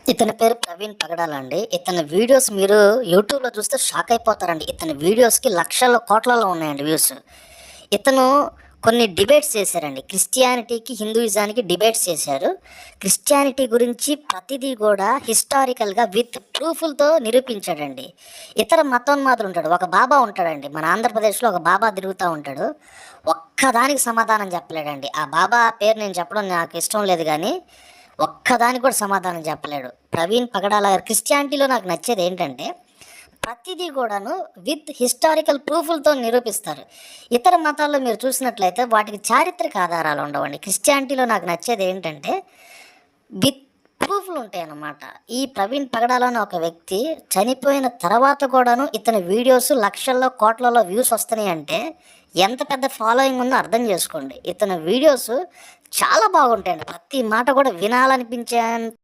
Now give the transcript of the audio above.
ఇతని పేరు ప్రవీణ్ పగడాల అండి. ఇతని వీడియోస్ మీరు యూట్యూబ్‌లో చూస్తే షాక్ అయిపోతారండి. ఇతని వీడియోస్‌కి లక్షల్లో, కోట్లలో ఉన్నాయండి వ్యూస్. ఇతను కొన్ని డిబేట్స్ చేశారండి. క్రిస్టియానిటీకి, హిందూయిజానికి డిబేట్స్ చేశారు. క్రిస్టియానిటీ గురించి ప్రతిదీ కూడా హిస్టారికల్‌గా విత్ ప్రూఫులతో నిరూపించాడండి. ఇతర మతోన్మాదులు ఉంటాడు. ఒక బాబా ఉంటాడండి. మన ఆంధ్రప్రదేశ్‌లో ఒక బాబా తిరుగుతా ఉంటాడు. ఒక్కదానికి సమాధానం చెప్పలేడండి. ఆ బాబా పేరు నేను చెప్పడం నాకు ఇష్టం లేదు గానీ ఒక్కదానికి కూడా సమాధానం చెప్పలేడు. ప్రవీణ్ పగడాల గారు క్రిస్టియానిటీలో నాకు నచ్చేది ఏంటంటే, ప్రతిదీ కూడాను విత్ హిస్టారికల్ ప్రూఫులతో నిరూపిస్తారు. ఇతర మతాల్లో మీరు చూసినట్లయితే వాటికి చారిత్రక ఆధారాలు ఉండవండి. క్రిస్టియానిటీలో నాకు నచ్చేది ఏంటంటే, విత్ ప్రూఫ్‌లు ఉంటాయన్నమాట. ఈ ప్రవీణ్ పగడాల అనే ఒక వ్యక్తి చనిపోయిన తర్వాత కూడాను ఇతని వీడియోస్ లక్షల్లో, కోట్లలో వ్యూస్ వస్తున్నాయంటే ఎంత పెద్ద ఫాలోయింగ్ ఉందో అర్థం చేసుకోండి. ఇతని వీడియోస్ చాలా బాగుంటాయండి. ప్రతి మాట కూడా వినాలనిపించేంత